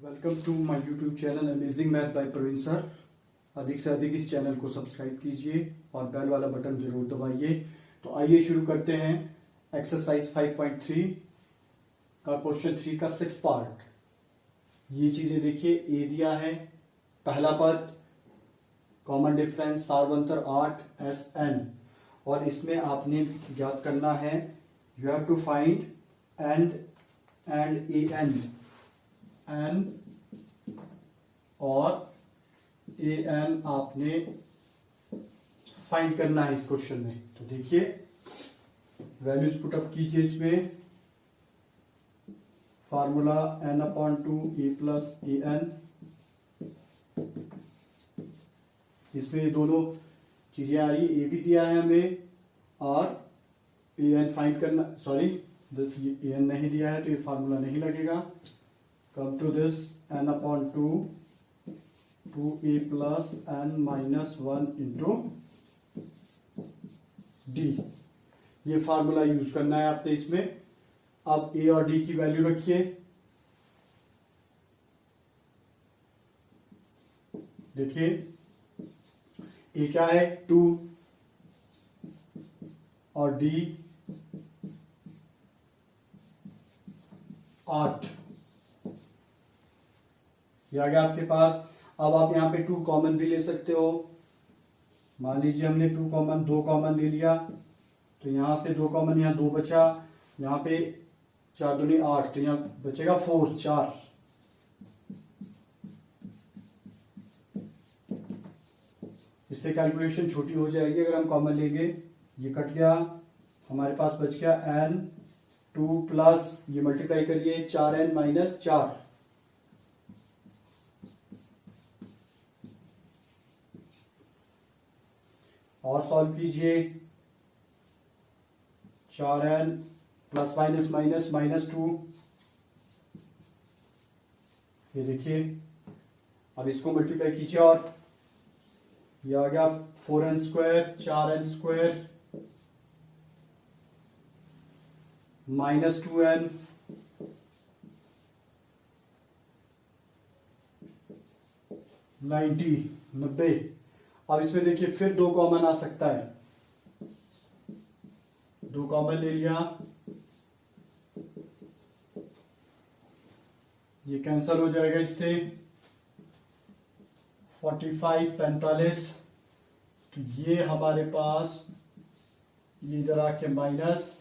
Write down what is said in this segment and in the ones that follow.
Welcome to my YouTube channel amazing math by Praveen sir. अधिक से अधिक इस चैनल को सब्सक्राइब कीजिए और बेल वाला बटन जरूर दबाइए। तो आइए शुरू करते हैं एक्सरसाइज 5.3 का क्वेश्चन 3 का 6 पार्ट। ये चीजें देखिए, ए दिया है पहला पद, कॉमन डिफरेंस सार्वंतर 8 एस एन, और इसमें आपने ज्ञात करना है you have to find and A N और ए एन आपने फाइंड करना है इस क्वेश्चन में। तो देखिए वैल्यूज पुटअप कीजिए। इसमें formula n/2 a plus A N, इसमें ये दोनों चीजें आ रही है। ए भी दिया है हमें और ए एन फाइंड करना, सॉरी दिस ए एन नहीं दिया है तो ये फार्मूला नहीं लगेगा। Come to this n/2 2a plus n minus 1 into D, ये फार्मूला यूज करना है आपने इसमें। अब a और d की वैल्यू रखिए। देखिए a क्या है 2 और d 8, ये आ गया आपके पास। अब आप यहाँ पे 2 कॉमन भी ले सकते हो। मान लीजिए हमने 2 कॉमन ले लिया, तो यहां से 2 कॉमन, यहाँ 2 बचा, यहाँ पे 4 दूनी 8, तो यहाँ बचेगा 4। इससे कैलकुलेशन छोटी हो जाएगी अगर हम कॉमन लेंगे। ये कट गया, हमारे पास बच गया n2 प्लस, ये मल्टीप्लाई करिए 4n माइनस 4, और सॉल्व कीजिए। 4n plus minus minus minus 2, ये देखिए। अब इसको मल्टीप्लाई कीजिए और ये आ गया 4n square, 4n square minus 2n, नब्बे। अब इसमें देखिए फिर 2 कॉमन आ सकता है, 2 कॉमन ले लिया, ये कैंसल हो जाएगा इससे। 45 45, तो ये हमारे पास ये इधर आके माइनस।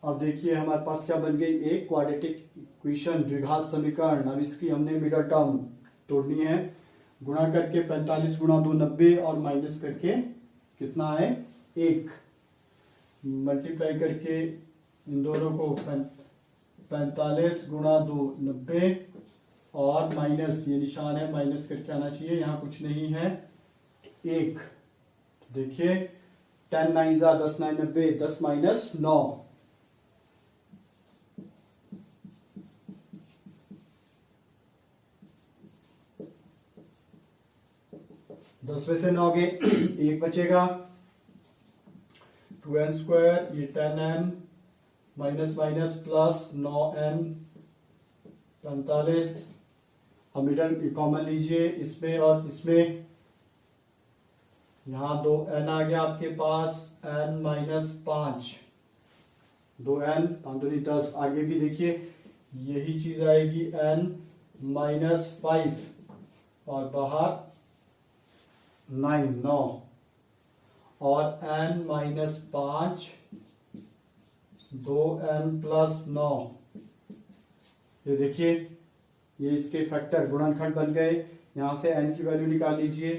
अब देखिए हमारे पास क्या बन गई, एक क्वाड्रेटिक इक्वेशन, द्विघात समीकरण। अब इसकी हमने मिडल टर्म तोड़नी है। गुणा करके 45 गुणा 2 90, और माइनस करके कितना है 1, मल्टीप्लाई करके इन दोनों को 45 गुणा 2 90, और माइनस, ये निशान है माइनस करके आना चाहिए, यहाँ कुछ नहीं है 1। तो देखिए 10 9 10 9 90, 10 माइनस 9, दस में से 9 गए, 1 बचेगा। 2n स्क्वायर, ये 10n minus minus plus 9n 45। अब मिडल कॉमन लीजिए इसमें और इसमें, यहां 2n आ गया आपके पास, n माइनस 5, 2n 5 दूनी 10। आगे भी देखिए यही चीज आएगी, n माइनस 5, और बाहर 9, और n माइनस 5 2n प्लस 9, ये देखिए ये इसके फैक्टर गुणनखंड बन गए। यहां से n की वैल्यू निकाल लीजिए,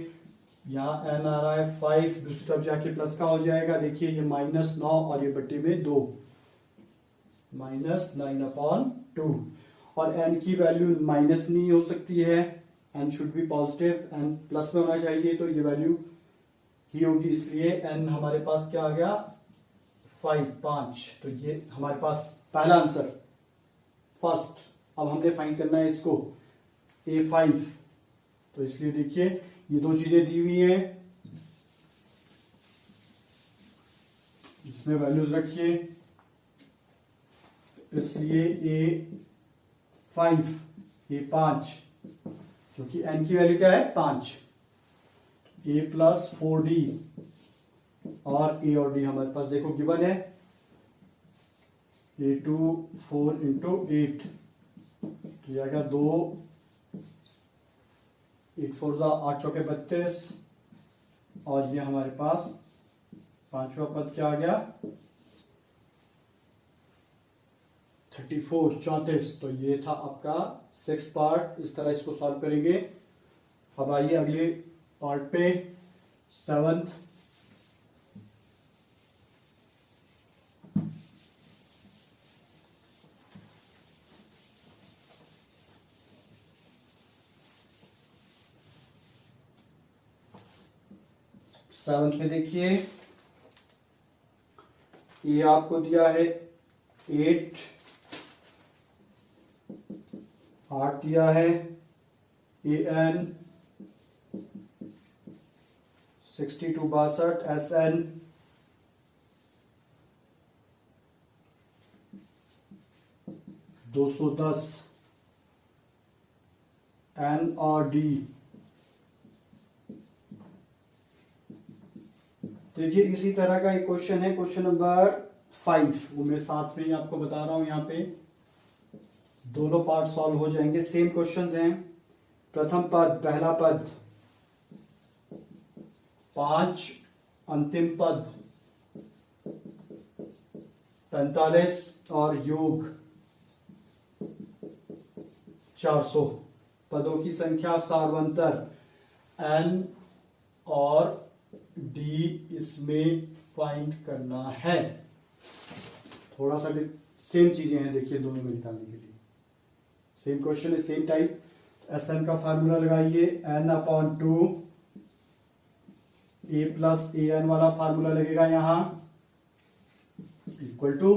यहाँ n आ रहा है 5, दूसरी तरफ जाके प्लस का हो जाएगा। देखिए ये माइनस 9 और ये बट्टे में 2, माइनस 9/2, और n की वैल्यू माइनस नहीं हो सकती है, n should be positive, n plus में होना चाहिए, तो ये वैल्यू ही होगी, इसलिए n हमारे पास क्या आ गया 5। तो ये हमारे पास पहला आंसर फर्स्ट। अब हमने फाइंड करना है इसको a5, तो इसलिए देखिए ये 2 चीजें दी हुई हैं, इसमें वैल्यूज रखिए, इसलिए 5, ये 5, क्योंकि n की वैल्यू क्या है 5, a प्लस 4d और a और d हमारे पास देखो गिवन है, a2 4 इंटू 8, तो यह क्या 2 8 4 8 चौके 32, और ये हमारे पास पांचवा पद क्या आ गया 34 34। तो ये था आपका 6 पार्ट, इस तरह इसको सॉल्व करेंगे। अब आइए अगले पार्ट पे, 7th। में देखिए, ये आपको दिया है 8 दिया है, an 62 62 sn 210, n और d। देखिए इसी तरह का एक क्वेश्चन है, क्वेश्चन नंबर 5, वो मैं साथ में ही आपको बता रहा हूं, यहाँ पे दोनों पार्ट सॉल्व हो जाएंगे। सेम क्वेश्चंस हैं। प्रथम पद, पहला पद 5, अंतिम पद 45 और योग 400। पदों की संख्या सार्वंतर n और d इसमें फाइंड करना है। थोड़ा सा सेम चीजें हैं, देखिए दोनों में निकालने के लिए सेम क्वेश्चन है, सेम टाइप। Sn का फार्मूला लगाइए, n/2 a प्लस an वाला फार्मूला लगेगा यहां, इक्वल टू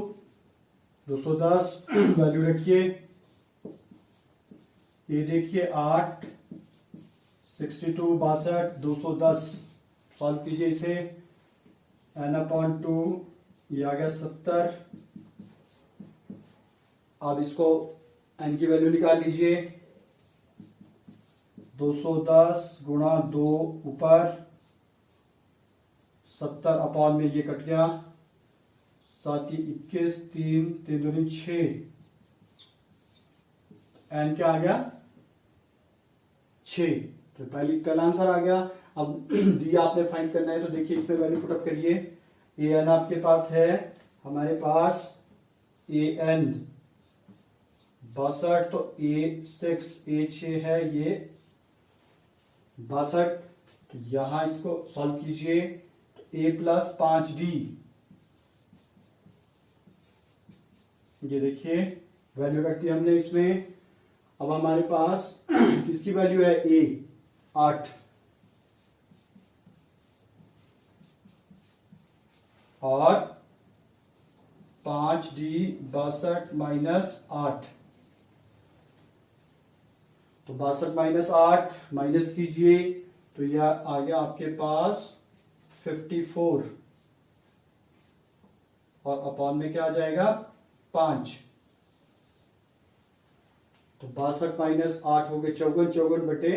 210 वैल्यू रखिए, ये देखिए 8 62 62 210, सॉल्व कीजिए इसे, n/2 ये आ गया 70। अब इसको n की वैल्यू निकाल लीजिए, 210 गुणा 2 ऊपर 70 अपॉन में ये कट गया, 7 21 3 3 2 6, n क्या आ गया 6। तो पहला आंसर आ गया। अब डी आपने फाइंड करना है, तो देखिए इसमें वैल्यू पुटअप करिए। ए एन आपके पास है, हमारे पास ए एन 62, तो A6 है ये 62, तो यहां इसको सॉल्व कीजिए, तो a प्लस 5d, ये देखिए वैल्यू रख दी हमने इसमें। अब हमारे पास किसकी वैल्यू है, a 8, और 5d 62 माइनस 8, तो 62 माइनस 8 माइनस कीजिए, तो यह आ गया आपके पास 54, और अपॉन में क्या आ जाएगा 5, तो 62 माइनस 8 हो गए 54, 54 बटे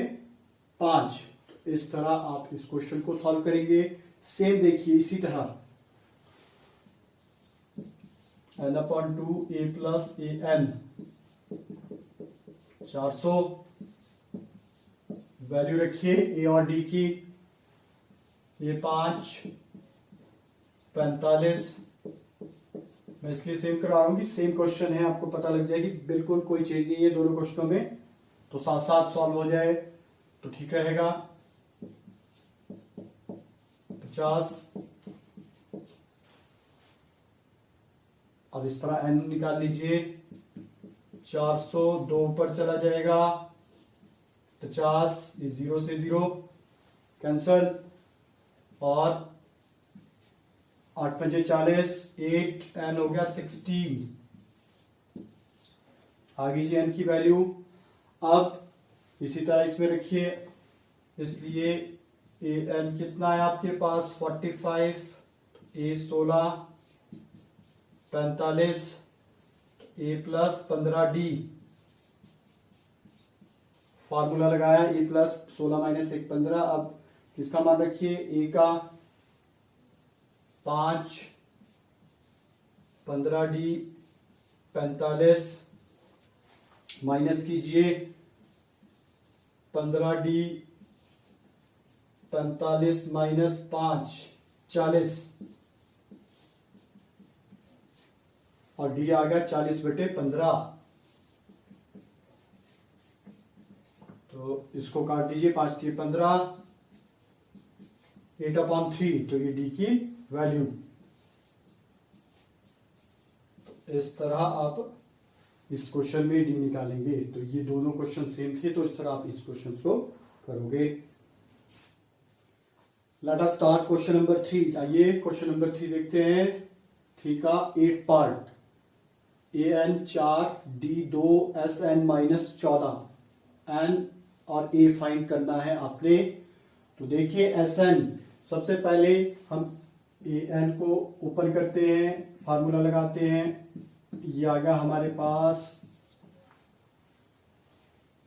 5। तो इस तरह आप इस क्वेश्चन को सॉल्व करेंगे। सेम देखिए इसी तरह, n/2 a plus an 400, value रखिए a और d की, ये 5 45। मैं इसलिए सेम करा रहा हूं कि सेम क्वेश्चन है, आपको पता लग जाए कि बिल्कुल कोई चीज नहीं है दोनों क्वेश्चनों में, तो साथ साथ सॉल्व हो जाए तो ठीक रहेगा। 50, अब इस तरह n निकाल लीजिए, 400 2 ऊपर चला जाएगा, 50 ये 0 से 0 कैंसल, और 8 5 40, 8 n हो गया 16, आ गई जी n की वैल्यू। अब इसी तरह इसमें रखिए, इसलिए ए एन कितना है आपके पास 45, ए 16 45, ए प्लस 15d फार्मूला लगाया ए प्लस 16 माइनस 1 15। अब किसका मान रखिए, ए का 5, 15d 45 माइनस कीजिए 15d 45 माइनस 5 40 और डी आ गया 40/15। तो इसको काट दीजिए, 5 3 15, 8/3। तो ये डी की वैल्यू। तो इस तरह आप इस क्वेश्चन में डी निकालेंगे। तो ये दोनों क्वेश्चन सेम थे, तो इस तरह आप इस क्वेश्चन को करोगे। Let us start question number 3। आइए क्वेश्चन नंबर 3 देखते हैं। 3 का 8th part. an 4 d 2 sn minus 14 n और a फाइंड करना है आपने। तो देखिए sn, सबसे पहले हम an को ओपन करते हैं, फार्मूला लगाते हैं। ये आ गया हमारे पास,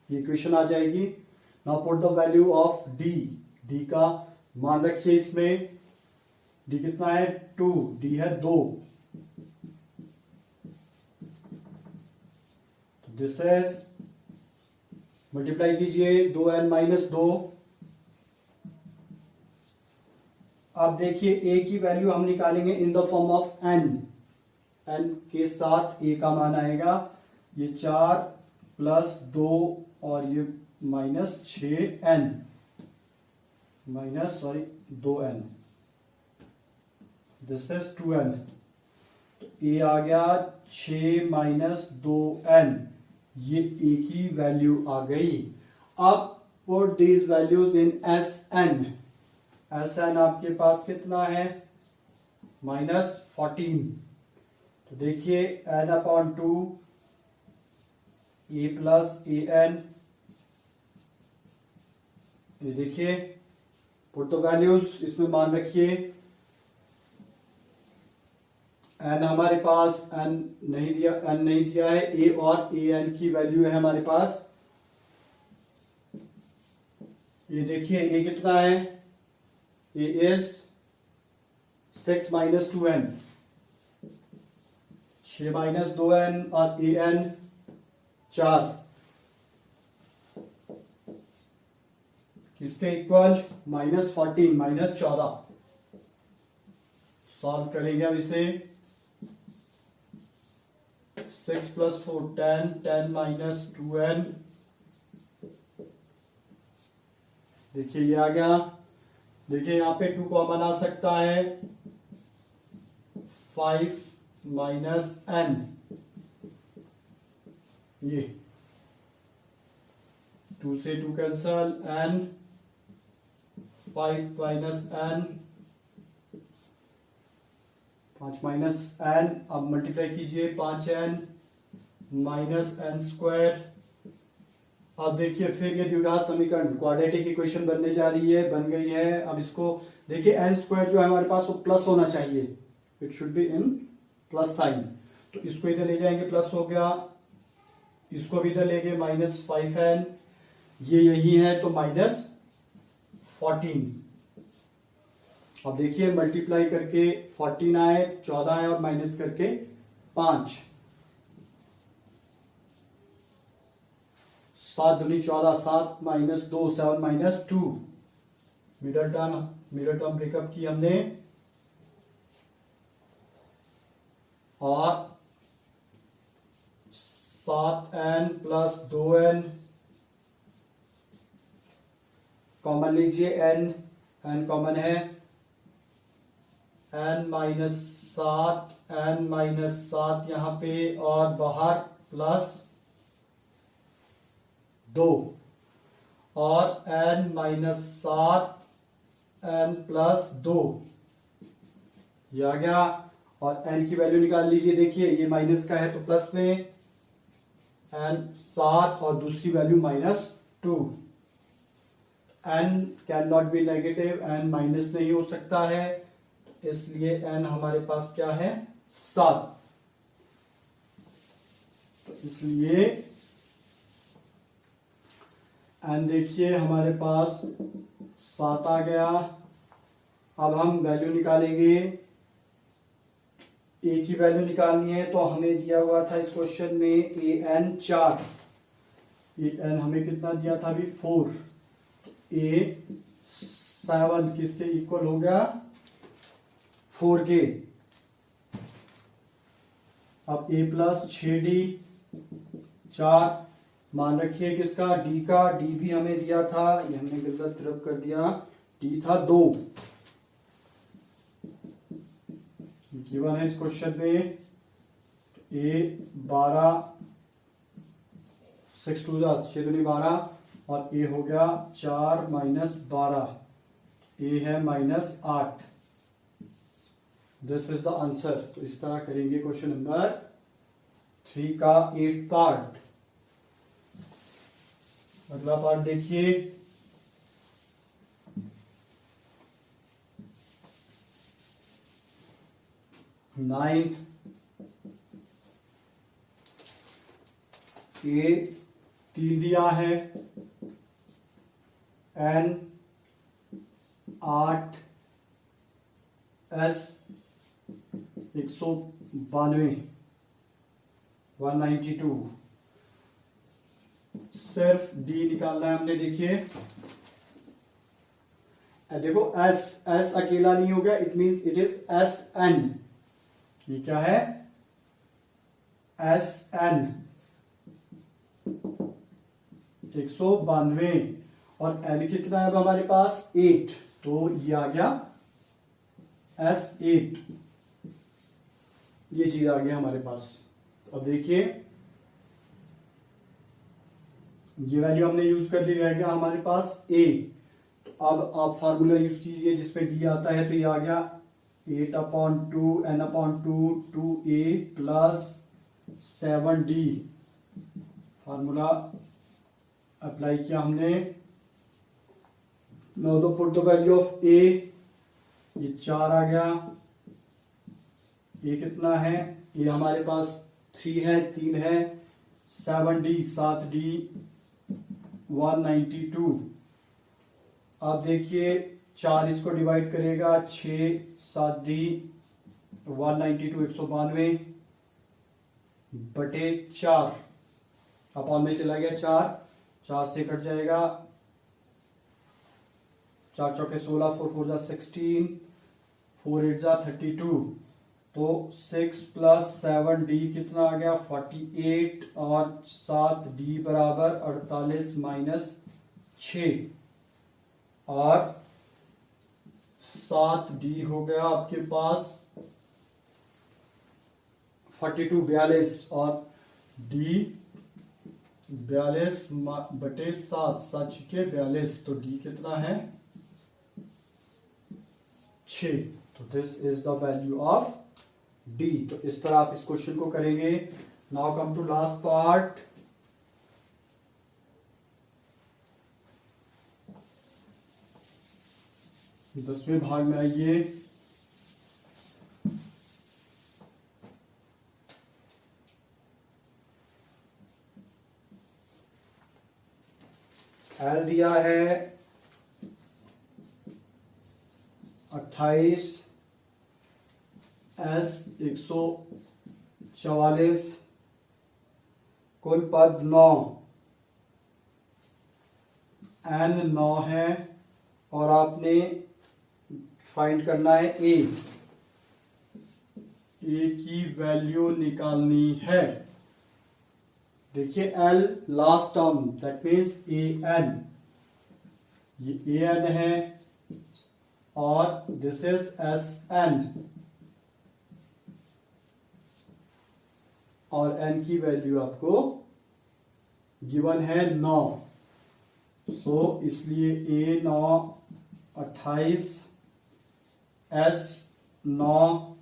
ये इक्वेशन आ जाएगी। Now put the value of d। d का मान रखिए इसमें। d कितना है, 2, d है 2। तो दिस इज, मल्टीप्लाई कीजिए 2n माइनस 2। अब देखिए a की वैल्यू हम निकालेंगे in the form of n। n के साथ a का मान आएगा, ये 4 प्लस 2 और ये minus 6n minus 2n। This is 2n। तो a आ गया 6 माइनस 2n। ये a की वैल्यू आ गई। अब put these values in Sn। Sn आपके पास कितना है, -14। तो देखिए n/2 a प्लस an। ये देखिए, पुट द वैल्यूज, इसमें मान रखिए। n हमारे पास n नहीं दिया है। a और an की वैल्यू है हमारे पास। ये देखिए a कितना है, a is 6 minus 2n, 6 minus 2n और an 4। किसके इक्वल, -14 माइनस 14। सॉल्व करेंगे अब इसे। 6 प्लस 4 10, 10 माइनस 2n। देखिए ये आ गया। देखिए यहाँ पे 2 कॉमन आ सकता है, 5 माइनस n। ये 2 से 2 cancel, n 5 minus n, 5 minus n। अब मल्टीप्लाई कीजिए, 5n माइनस n स्क्वायर। अब देखिए फिर ये द्विघात समीकरण, क्वाड्रेटिक इक्वेशन बनने जा रही है, बन गई है। अब इसको देखिए, n स्क्वायर जो है हमारे पास वो प्लस होना चाहिए, it should be in plus sign. तो इसको इधर ले जाएंगे, प्लस हो गया। इसको भी इधर लेंगे, -5n। ये यही है तो -14। अब देखिए मल्टीप्लाई करके 14 आए, 14 आए और माइनस करके 5। 7 दूनी 14, 7 minus 2 7 minus 2। Middle term breakup की हमने, और 7n प्लस 2n कॉमन लीजिए, n कॉमन है, n माइनस 7, n माइनस 7 यहां पे, और बाहर प्लस 2, और n माइनस 7 n प्लस 2 ये आ गया। और n की वैल्यू निकाल लीजिए। देखिए ये माइनस का है तो प्लस में, n 7 और दूसरी value -2। n can not be negative, n minus नहीं हो सकता है, इसलिए n हमारे पास क्या है, 7। तो इसलिए एन देखिए हमारे पास 7 आ गया। अब हम वैल्यू निकालेंगे, ए की वैल्यू निकालनी है तो हमें दिया हुआ था इस क्वेश्चन में ए एन 4, ए एन हमें कितना दिया था अभी 4, ए 7 किसके इक्वल हो गया 4 के। अब ए प्लस 6d 4 मान रखिए किसका डी का, डी भी हमें दिया था, ये हमने गलत तरफ कर दिया, डी था 2 गिवन है इस क्वेश्चन में। ए 12 6 2 6 दूनी 12 और ए हो गया 4 माइनस 12, ए है -8। This is the answer. तो इस तरह करेंगे क्वेश्चन नंबर 3 का 8th पार्ट। अगला पार्ट देखिए, नाइन्थ, ए 3 दिया है, एन 8, एस 192 192। सिर्फ डी निकालना है हमने। देखिए देखो एस, एस अकेला नहीं हो गया, it means it is S N. ये क्या है एस एन 192 और एन कितना है अब हमारे पास 8, तो ये आ गया S8, ये चीज आ गया हमारे पास। अब देखिए ये वैल्यू हमने यूज कर ली, रह गया हमारे पास A। तो अब आप फार्मूला यूज कीजिए जिसपे D आता है, तो ये आ गया 8/2 n/2 2A plus 7D। Formula apply किया हमने। Now the put the value of A, ये 4 आ गया। ये कितना है, ये हमारे पास 3 है, 3 है, 7D 7D 192। अब देखिए 4 इसको डिवाइड करेगा, 6 7D 192 192 बटे 4, अपॉन में चला गया 4, 4 से कट जाएगा, 4 चौके 16, 4 4 16, 4 8 32। तो 6 प्लस 7D कितना आ गया 48 और 7D बराबर 48 माइनस 6 और 7D हो गया आपके पास 42 42 और D 42 बटे 7, 7 के 42, तो D कितना है 6। तो this is the value of D। तो इस तरह आप इस क्वेश्चन को करेंगे। Now come to last part. दसवें भाग में आइए। एल दिया है 28, एस 144, कुल पद 9, एन 9 है और आपने फाइंड करना है ए की वैल्यू निकालनी है। देखिए L last term, that means A N, ये ए एन है और दिस इज एस एन, और n की वैल्यू आपको गिवन है 9। सो इसलिए a 9 28, s 9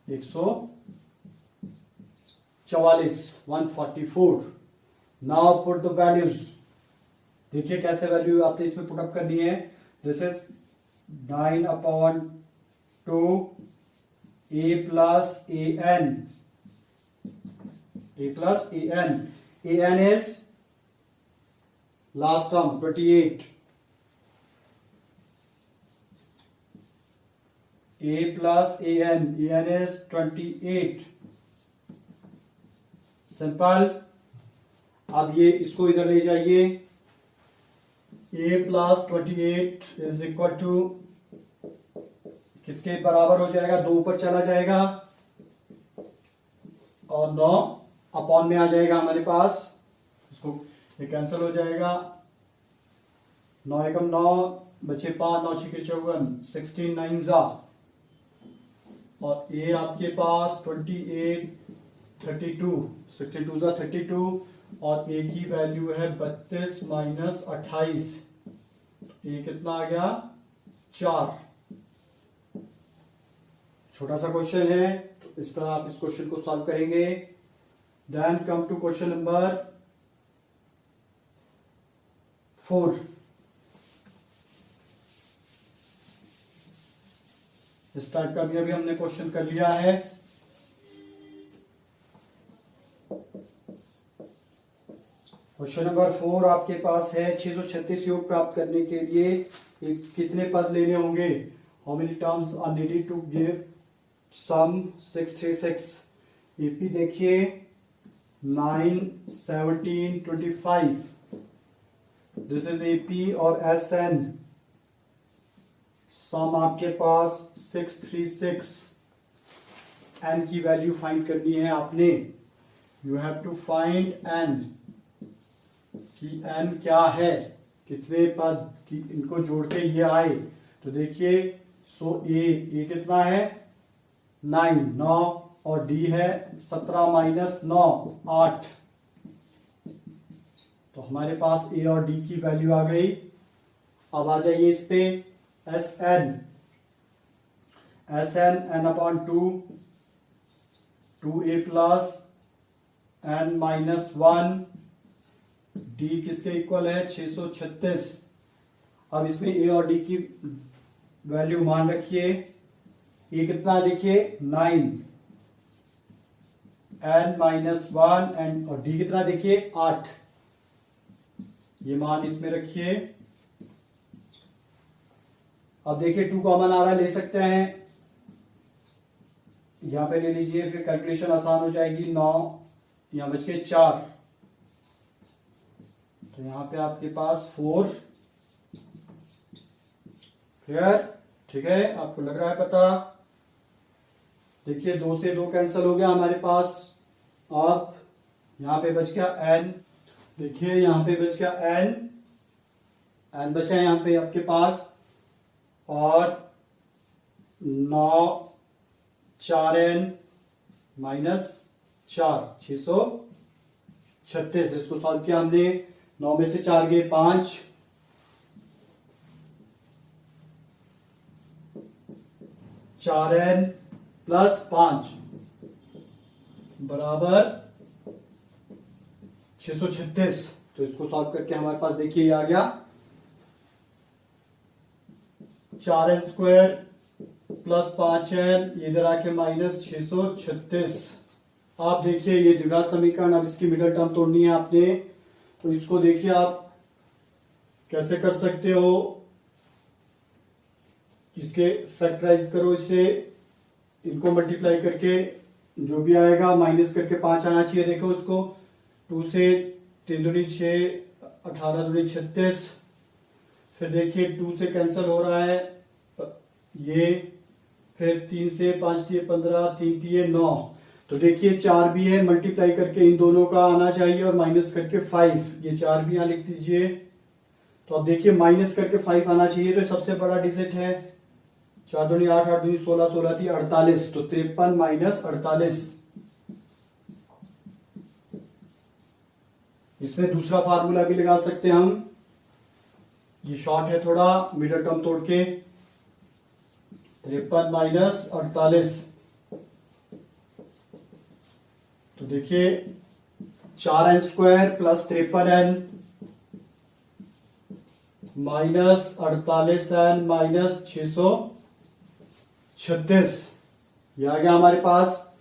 144 144। Now put the values. देखिए कैसे वैल्यू आपने इसमें पुटअप करनी है। This is 9/2 A plus AN, A plus AN, AN is last term 28 a plus an is 28 simple. अब ये इसको इधर ले जाइए, a plus 28 is equal to किसके बराबर हो जाएगा, 2 ऊपर चला जाएगा और 9 अपॉन में आ जाएगा हमारे पास, इसको ये कैंसिल हो जाएगा, 9 एकम 9 बचे 5, 9 छके 54, 16 9 जा, और ये आपके पास 28 32, 62 जा 32, और ए की वैल्यू है 32 माइनस 28, ये कितना आ गया 4। छोटा सा क्वेश्चन है, तो इस तरह आप इस क्वेश्चन को सॉल्व करेंगे। Then come to question number 4। इस टाइप का भी अभी हमने क्वेश्चन कर लिया है। क्वेश्चन नंबर 4 आपके पास है 636 योग प्राप्त करने के लिए कितने पद लेने होंगे, how many terms are needed to give sum 636। AP देखिए 9 17 25, दिस इज एपी, और एस एन सम आपके पास 636। एन की वैल्यू फाइंड करनी है आपने, you have to find n, कि एन क्या है, कितने पद की इनको जोड़ के ये आए। तो देखिए सो ए कितना है 9 और डी है 17 माइनस 9 8, तो हमारे पास ए और डी की वैल्यू आ गई। अब आ जाइए इस पे एस एन एन अपॉन 2 ए प्लस एन माइनस 1, डी किसके इक्वल है 636। अब इसमें ए और डी की वैल्यू मान रखिए, ए कितना देखिए 9, एन माइनस 1 एंड और डी कितना देखिए 8, ये मान इसमें रखिए। अब देखिए 2 कॉमन आ रहा है, ले सकते हैं, यहां पे ले लीजिए, फिर कैलकुलेशन आसान हो जाएगी। 9 यहां बच के 4, तो यहां पे आपके पास 4 क्लियर, ठीक है, आपको लग रहा है पता। देखिए 2 से 2 कैंसिल हो गया हमारे पास। अब यहां पे बच गया एन, देखिए यहां पे बच गया एन बचा है यहां पे आपके पास, और 9 4 एन माइनस 4 636। इसको सॉल्व किया हमने, 9 में से 4 गए 5, 4n प्लस 5 बराबर 636। तो इसको सॉल्व करके हमारे पास देखिए ये आ गया 4n स्क्वायर प्लस 5n, इधर आके माइनस 636। आप देखिए ये द्विघात समीकरण, अब इसकी मिडिल टर्म तोड़नी है आपने, तो इसको देखिए आप कैसे कर सकते हो, इसके फैक्टराइज करो, इससे इनको मल्टीप्लाई करके जो भी आएगा माइनस करके 5 आना चाहिए। देखो उसको 2 से 3 दूनी 6, 18 दूनी 36, फिर देखिए 2 से कैंसिल हो रहा है ये, फिर 3 से 5 दिए 15, 3 दिए 9, तो देखिए 4 भी है, मल्टीप्लाई करके इन दोनों का आना चाहिए, और माइनस करके 5, ये 4 भी यहां लिख दीजिए। तो अब देखिए माइनस करके 5 आना चाहिए, तो सबसे बड़ा डिजिट है 4 दूनी 8, 8 दूनी 16, 16 थी 48, तो 53 माइनस 48। इसमें दूसरा फार्मूला भी लगा सकते हैं हम, ये शॉर्ट है थोड़ा, मिडिल टर्म तोड़ के 53 माइनस 48, तो देखिए 4n square plus 53n minus 48n minus 636, ये आ गया हमारे पास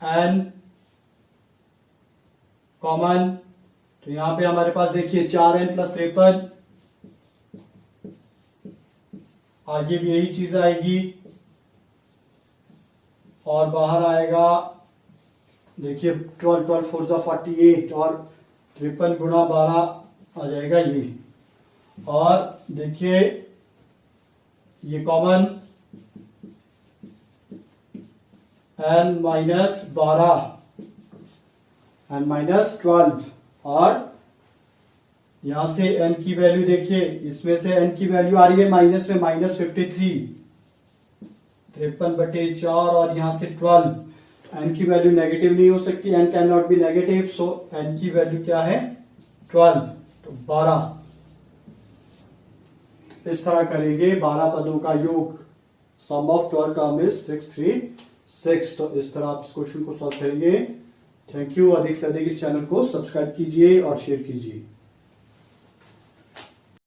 n कॉमन, तो यहां पे हमारे पास देखिए 4n प्लस 53, आगे भी यही चीज आएगी और बाहर आएगा देखिए 12 12 4 जा 48 और 53 गुणा 12 आ जाएगा ये। और देखिए ये common n minus 12 n minus 12 और यहां से n की वैल्यू देखिए, इसमें से n की वैल्यू आ रही है माइनस में -53, 53/4 और यहां से 12, n की वैल्यू नेगेटिव नहीं हो सकती, n can not be negative, so n की वैल्यू क्या है 12, तो 12। इस तरह करेंगे 12 पदों का योग, सम ऑफ 12 टर्म इज 636। तो इस तरह आप इस क्वेश्चन को सॉल्व करेंगे। Thank you. अधिक से अधिक इस चैनल को सब्सक्राइब कीजिए और शेयर कीजिए।